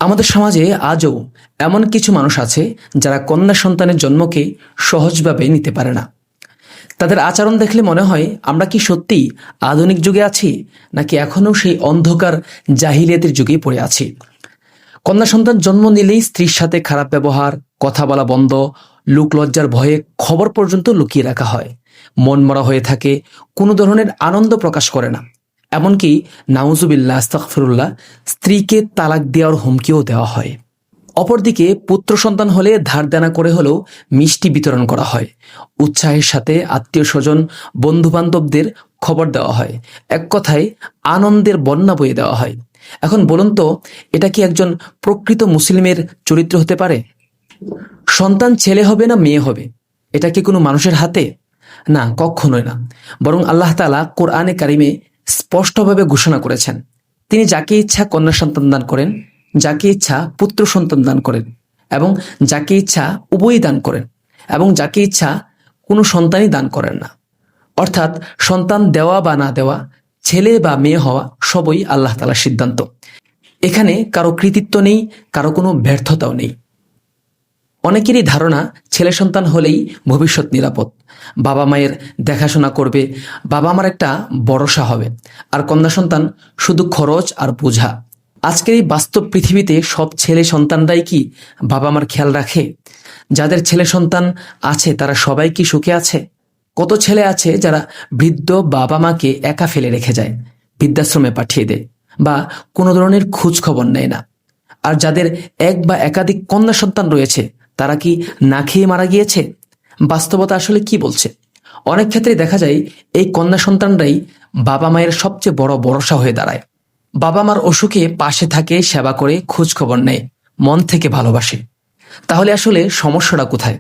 আমাদের সমাজে আজও এমন কিছু মানুষ আছে যারা কন্যা সন্তানের জন্মকে সহজভাবে নিতে পারে না। তাদের আচরণ দেখলে মনে হয় আমরা কি সত্যি আধুনিক যুগে আছি, নাকি এখনও সেই অন্ধকার জাহিলিয়াতের যুগেই পড়ে আছি। কন্যা সন্তান জন্ম নিলেই স্ত্রীর সাথে খারাপ ব্যবহার, কথা বলা বন্ধ, লোকলজ্জার ভয়ে খবর পর্যন্ত লুকিয়ে রাখা হয়। মন মরা হয়ে থাকে, কোনো ধরনের আনন্দ প্রকাশ করে না। এমনকি নাউজুবিল্লাহ আস্তাগফিরুল্লাহ, স্ত্রীকে তালাক দেওয়ার হুমকিও দেওয়া হয়। অপরদিকে পুত্র সন্তান হলে ধার দেনা করে হলেও মিষ্টি বিতরণ করা হয়। উৎসাহের সাথে আত্মীয় স্বজন, বন্ধু বান্ধবদের খবর দেওয়া হয়। এক কথায় আনন্দের বন্যা বয়ে দেওয়া হয়। এখন বলুন তো, এটা কি একজন প্রকৃত মুসলিমের চরিত্র হতে পারে? সন্তান ছেলে হবে না মেয়ে হবে, এটা কি কোনো মানুষের হাতে? না, কখনোই না। বরং আল্লাহ তাআলা কোরআনে কারিমে স্পষ্টভাবে ঘোষণা করেছেন, তিনি যাকে ইচ্ছা কন্যা সন্তান দান করেন, যাকে ইচ্ছা পুত্র সন্তান দান করেন, এবং যাকে ইচ্ছা উভয়ই দান করেন, এবং যাকে ইচ্ছা কোনো সন্তানই দান করেন না। অর্থাৎ সন্তান দেওয়া বা না দেওয়া, ছেলে বা মেয়ে হওয়া, সবই আল্লাহ তাআলার সিদ্ধান্ত। এখানে কারো কৃতিত্ব নেই, কারো কোনো ব্যর্থতাও নেই। অনেকেরই ধারণা ছেলে সন্তান হলেই ভবিষ্যৎ নিরাপদ, বাবা মায়ের দেখাশোনা করবে, বাবা মার একটা ভরসা হবে, আর কন্যা সন্তান শুধু খরচ আর বোঝা। আজকের এই বাস্তব পৃথিবীতে সব ছেলে সন্তানরাই কি বাবা মার খেয়াল রাখে? যাদের ছেলে সন্তান আছে তারা সবাই কি সুখে আছে? কত ছেলে আছে যারা বৃদ্ধ বাবা মাকে একা ফেলে রেখে যায়, বৃদ্ধাশ্রমে পাঠিয়ে দেয়, বা কোনো ধরনের খোঁজ খবর নেয় না। আর যাদের এক বা একাধিক কন্যা সন্তান রয়েছে, তারা কি না খেয়ে মারা গিয়েছে? বাস্তবতা আসলে কি বলছে? অনেক ক্ষেত্রে দেখা যায় এই কন্যা সন্তানরাই বাবা মায়ের সবচেয়ে বড় ভরসা হয়ে দাঁড়ায়। বাবা মার অসুখে পাশে থাকে, সেবা করে, খোঁজ খবর নেয়, মন থেকে ভালোবাসে। তাহলে আসলে সমস্যাটা কোথায়?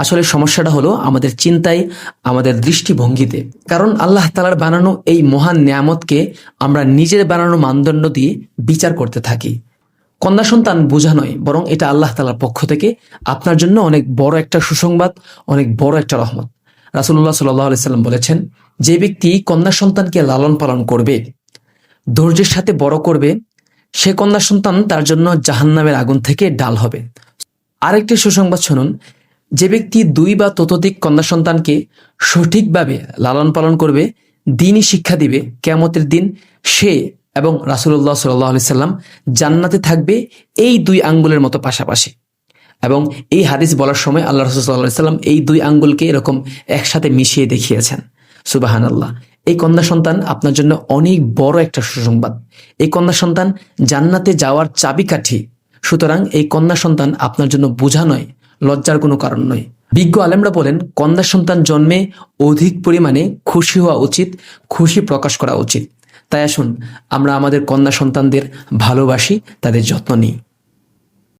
আসলে সমস্যাটা হলো আমাদের চিন্তায়, আমাদের দৃষ্টিভঙ্গিতে। কারণ আল্লাহ তাআলার বানানো এই মহান নিয়ামতকে আমরা নিজের বানানো মানদণ্ড দিয়ে বিচার করতে থাকি। কন্যা সন্তান বোঝা নয়, বরং এটা আল্লাহ তাআলার পক্ষ থেকে আপনার জন্য অনেক বড় একটা সুসংবাদ, অনেক বড় একটা রহমত। রাসূলুল্লাহ সাল্লাল্লাহু আলাইহি সাল্লাম বলেছেন, যে ব্যক্তি কন্যা সন্তানকে লালন পালন করবে, ধৈর্যের সাথে বড় করবে, সে কন্যা সন্তান তার জন্য জাহান্নামের আগুন থেকে ডাল হবে। আরেকটি সুসংবাদ শুনুন, যে ব্যক্তি 2 বা ততোধিক কন্যা সন্তানকে সঠিকভাবে লালন পালন করবে, দ্বীনি শিক্ষা দিবে, কিয়ামতের দিন সে এবং রাসূলুল্লাহ সাল্লাল্লাহু আলাইহি সাল্লাম জান্নাতে থাকবে এই 2 আঙ্গুলের মতো পাশাপাশি। এবং এই হাদিস বলার সময় আল্লাহ রাসূল সাল্লাল্লাহু আলাইহি সাল্লাম এই 2 আঙ্গুলকে এরকম একসাথে মিশিয়ে দেখিয়েছেন। সুবহানাল্লাহ। এই কন্যা সন্তান আপনার জন্য অনেক বড় একটা সুসংবাদ। এই কন্যা সন্তান জান্নাতে যাওয়ার চাবিকাঠি। সুতরাং এই কন্যা সন্তান আপনার জন্য বোঝা নয়, লজ্জার কোনো কারণ নয়। বিজ্ঞ আলেমরা বলেন, কন্যা সন্তান জন্মে অধিক পরিমাণে খুশি হওয়া উচিত, খুশি প্রকাশ করা উচিত। তাই আসুন আমরা আমাদের কন্যা সন্তানদের ভালোবাসি, তাদের যত্ন নিই।